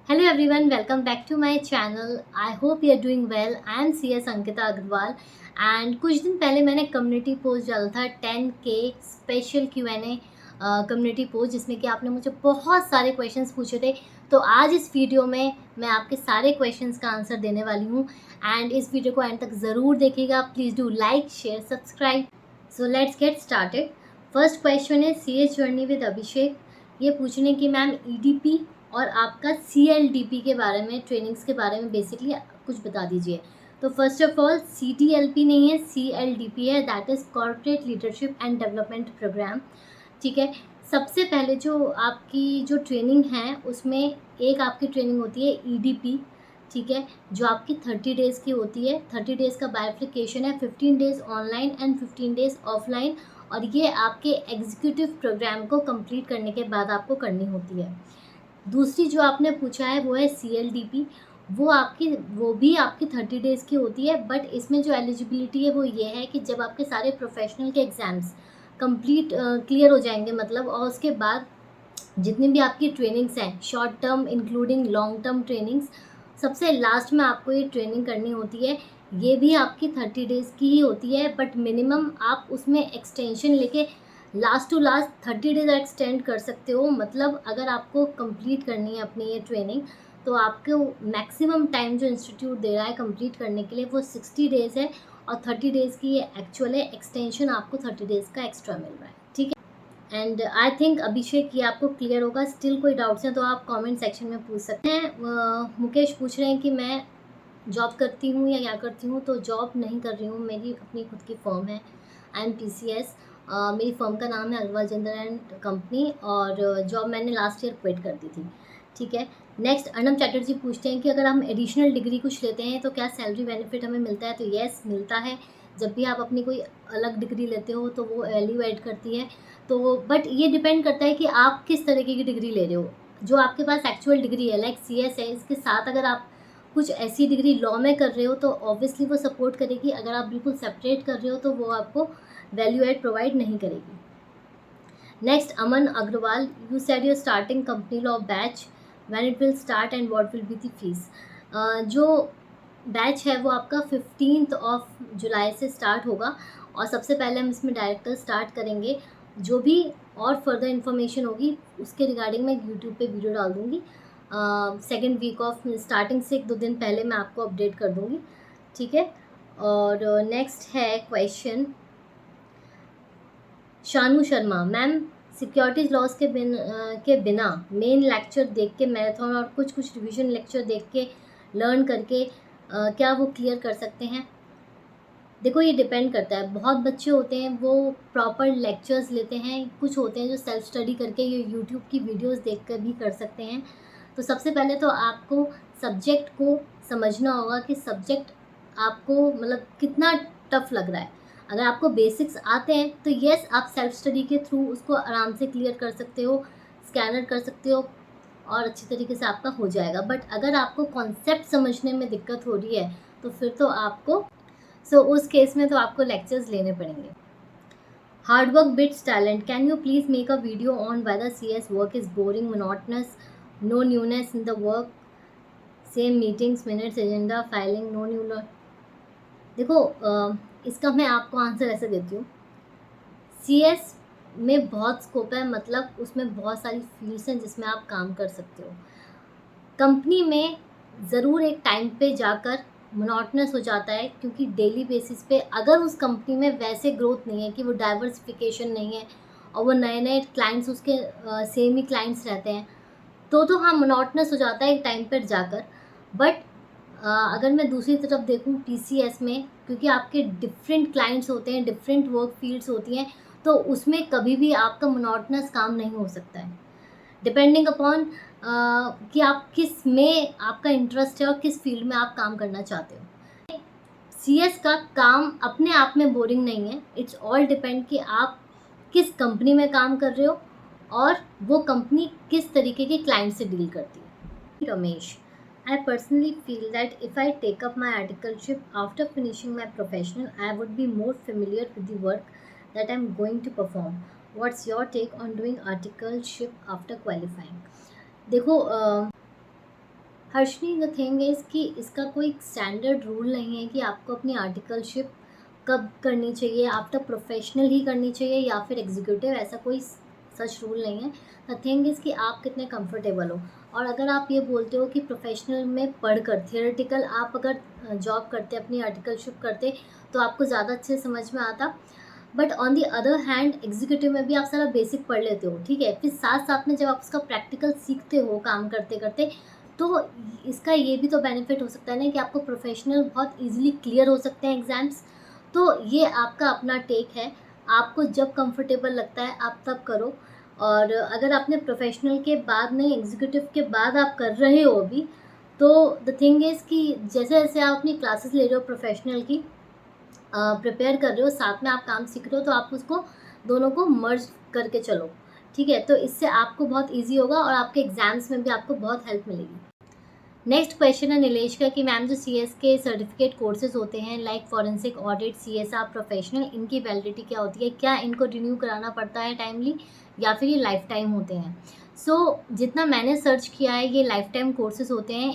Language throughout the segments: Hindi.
Hello everyone, welcome back to my channel. I hope you are doing well. I am CS Ankita Agrawal and कुछ दिन पहले मैंने कम्युनिटी पोस्ट डाला था 10K special Q&A community post, जिसमें कि आपने मुझे बहुत सारे क्वेश्चंस पूछे थे। तो आज इस वीडियो में मैं आपके सारे क्वेश्चंस का आंसर देने वाली हूँ एंड इस वीडियो को एंड तक ज़रूर देखिएगा। Please do like, share, subscribe. So let's get started. First question है CS जर्नी विद अभिषेक। ये पूछने की मैम EDP और आपका CLDP के बारे में, ट्रेनिंग्स के बारे में बेसिकली कुछ बता दीजिए। तो फर्स्ट ऑफ ऑल CDLP नहीं है, CLDP है, that is corporate leadership and development program. ठीक है। सबसे पहले जो आपकी जो ट्रेनिंग है उसमें एक आपकी ट्रेनिंग होती है EDP। ठीक है, जो आपकी 30 डेज़ की होती है। 30 डेज़ का बाइफिकेशन है, 15 days online and 15 days offline, और ये आपके एग्जीक्यूटिव प्रोग्राम को कंप्लीट करने के बाद आपको करनी होती है। दूसरी जो आपने पूछा है वो है CLDP। वो भी आपकी 30 डेज़ की होती है, बट इसमें जो एलिजिबिलिटी है वो ये है कि जब आपके सारे प्रोफेशनल के एग्ज़ाम्स कंप्लीट क्लियर हो जाएंगे, मतलब, और उसके बाद जितनी भी आपकी ट्रेनिंग्स हैं, short term including long term trainings, सबसे लास्ट में आपको ये ट्रेनिंग करनी होती है। ये भी आपकी 30 डेज़ की ही होती है, बट मिनिमम आप उसमें एक्सटेंशन लेके last to last 30 days extend कर सकते हो। मतलब अगर आपको कंप्लीट करनी है अपनी ये ट्रेनिंग, तो आपको मैक्सिमम टाइम जो इंस्टीट्यूट दे रहा है कंप्लीट करने के लिए वो 60 डेज़ है, और 30 डेज़ की ये एक्चुअल है। एक्सटेंशन आपको 30 डेज़ का एक्स्ट्रा मिल रहा है। ठीक है। एंड आई थिंक अभिषेक ये आपको क्लियर होगा। स्टिल कोई डाउट्स हैं तो आप कमेंट सेक्शन में पूछ सकते हैं। मुकेश पूछ रहे हैं कि मैं जॉब करती हूँ या क्या करती हूँ। तो जॉब नहीं कर रही हूँ, मेरी अपनी खुद की फर्म है IMPCS। मेरी फर्म का नाम है अग्रवाल जेंडर एंड कंपनी, और जॉब मैंने लास्ट ईयर क्विट कर दी थी। ठीक है। नेक्स्ट अनम चैटर्जी पूछते हैं कि अगर हम एडिशनल डिग्री कुछ लेते हैं तो क्या सैलरी बेनिफिट हमें मिलता है। तो येस, मिलता है। जब भी आप अपनी कोई अलग डिग्री लेते हो तो वो वैल्यू ऐड करती है। तो बट ये डिपेंड करता है कि आप किस तरीके की डिग्री ले रहे हो। जो आपके पास एक्चुअल डिग्री है लाइक CS है, इसके साथ अगर आप कुछ ऐसी डिग्री लॉ में कर रहे हो तो ऑब्वियसली वो सपोर्ट करेगी। अगर आप बिल्कुल सेपरेट कर रहे हो तो वो आपको वैल्यू एड प्रोवाइड नहीं करेगी। Next Aman Agrawal, you said your starting company law batch, when it will start and what will be the fees. जो बैच है वो आपका 15 जुलाई से स्टार्ट होगा, और सबसे पहले हम इसमें डायरेक्टर स्टार्ट करेंगे। जो भी और फर्दर इन्फॉर्मेशन होगी उसके रिगार्डिंग मैं यूट्यूब पे वीडियो डाल दूँगी। सेकेंड वीक ऑफ स्टार्टिंग से 1-2 दिन पहले मैं आपको अपडेट कर दूँगी। ठीक है। और नेक्स्ट है question Shanu Sharma, ma'am securities laws के बिना मेन लेक्चर देख के, मैराथन और कुछ कुछ रिवीजन लेक्चर देख के, लर्न करके क्या वो क्लियर कर सकते हैं। देखो ये डिपेंड करता है। बहुत बच्चे होते हैं वो प्रॉपर लेक्चर्स लेते हैं, कुछ होते हैं जो सेल्फ स्टडी करके ये यूट्यूब की वीडियोस देखकर भी कर सकते हैं। तो सबसे पहले तो आपको सब्जेक्ट को समझना होगा कि सब्जेक्ट आपको मतलब कितना टफ लग रहा है। अगर आपको बेसिक्स आते हैं तो येस, आप सेल्फ स्टडी के थ्रू उसको आराम से क्लियर कर सकते हो, स्कैनर कर सकते हो, और अच्छी तरीके से आपका हो जाएगा। बट अगर आपको कॉन्सेप्ट समझने में दिक्कत हो रही है तो फिर तो आपको उस केस में तो आपको लेक्चर्स लेने पड़ेंगे। Hard work beats talent, can you please make a video on why the CS work is boring, monotonous, no newness in the work, same meetings, minutes, agenda, filing, no new. देखो इसका मैं आपको आंसर ऐसे देती हूँ। CS में बहुत स्कोप है, मतलब उसमें बहुत सारी फील्ड्स हैं जिसमें आप काम कर सकते हो। कंपनी में ज़रूर एक टाइम पे जाकर मोनोटनस हो जाता है, क्योंकि डेली बेसिस पे अगर उस कंपनी में वैसे ग्रोथ नहीं है कि वो डाइवर्सिफिकेशन नहीं है और वो नए नए क्लाइंट्स उसके सेम ही क्लाइंट्स रहते हैं, तो हाँ मोनोटनस हो जाता है एक टाइम पर जाकर। बट अगर मैं दूसरी तरफ देखूँ TCS में, क्योंकि आपके डिफरेंट क्लाइंट्स होते हैं, डिफरेंट वर्क फील्ड्स होती हैं, तो उसमें कभी भी आपका मोनोटनस काम नहीं हो सकता है। डिपेंडिंग अपॉन कि आप किस में आपका इंटरेस्ट है और किस फील्ड में आप काम करना चाहते हो। CS का काम अपने आप में बोरिंग नहीं है। इट्स ऑल डिपेंड कि आप किस कंपनी में काम कर रहे हो और वो कंपनी किस तरीके के क्लाइंट से डील करती है। Ramesh, I personally feel that if I take up my articleship after finishing my professional, I would be more familiar with the work that I'm going to perform. What's your take on doing articleship after qualifying? देखो हर्षनी, द थिंग इज़ कि इसका कोई स्टैंडर्ड रूल नहीं है कि आपको अपनी आर्टिकलशिप कब करनी चाहिए, आफ्टर प्रोफेशनल ही करनी चाहिए या फिर एग्जीक्यूटिव, ऐसा कोई सच रूल नहीं है। द थिंग इज़ कि आप कितने कंफर्टेबल हो। और अगर आप ये बोलते हो कि प्रोफेशनल में पढ़कर थियोरेटिकल आप अगर जॉब करते, अपनी आर्टिकलशिप करते, तो आपको ज़्यादा अच्छे समझ में आता। But on the other hand executive में भी आप सारा बेसिक पढ़ लेते हो, ठीक है, फिर साथ साथ में जब आप उसका प्रैक्टिकल सीखते हो काम करते करते, तो इसका ये भी तो बेनिफिट हो सकता है ना कि आपको प्रोफेशनल बहुत इजीली क्लियर हो सकते हैं एग्ज़ाम्स। तो ये आपका अपना टेक है, आपको जब कंफर्टेबल लगता है आप तब करो। और अगर आपने प्रोफेशनल के बाद नहीं, एग्जीक्यूटिव के बाद आप कर रहे हो अभी, तो द थिंग इज़ कि जैसे जैसे आप अपनी क्लासेस ले रहे हो प्रोफेशनल की, प्रिपेयर कर रहे हो, साथ में आप काम सीख रहे हो, तो आप उसको दोनों को मर्ज करके चलो, ठीक है, तो इससे आपको बहुत ईजी होगा और आपके एग्ज़ाम्स में भी आपको बहुत हेल्प मिलेगी। नेक्स्ट क्वेश्चन है नीलेश का कि मैम जो सीएस के सर्टिफिकेट कोर्सेज होते हैं like forensic audit, CSR professional, इनकी वैलिडिटी क्या होती है, क्या इनको रिन्यू कराना पड़ता है टाइमली या फिर ये लाइफ टाइम होते हैं? जितना मैंने सर्च किया है ये लाइफ टाइम कोर्सेज होते हैं।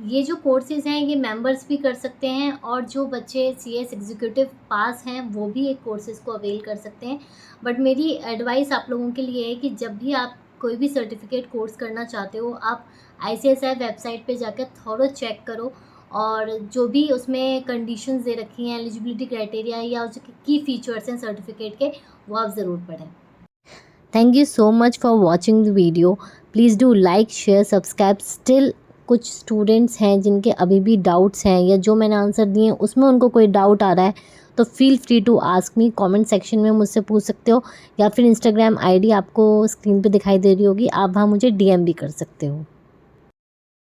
ये जो कोर्सेज हैं ये मेंबर्स भी कर सकते हैं और जो बच्चे सीएस एग्जीक्यूटिव पास हैं वो भी एक कोर्सेज को अवेल कर सकते हैं। बट मेरी एडवाइस आप लोगों के लिए है कि जब भी आप कोई भी सर्टिफिकेट कोर्स करना चाहते हो, आप ICSI वेबसाइट पे जाकर थोड़ा चेक करो और जो भी उसमें कंडीशंस दे रखी हैं, एलिजिबिलिटी क्राइटेरिया या जो की फीचर्स हैं सर्टिफिकेट के, वो आप ज़रूर पढ़ें। Thank you so much for watching the video. Please do like, share, subscribe. Still कुछ स्टूडेंट्स हैं जिनके अभी भी डाउट्स हैं या जो मैंने आंसर दिए हैं उसमें उनको कोई डाउट आ रहा है, तो feel free to ask me. Comment section में मुझसे पूछ सकते हो या फिर इंस्टाग्राम ID आपको स्क्रीन पे दिखाई दे रही होगी, आप वहाँ मुझे DM भी कर सकते हो।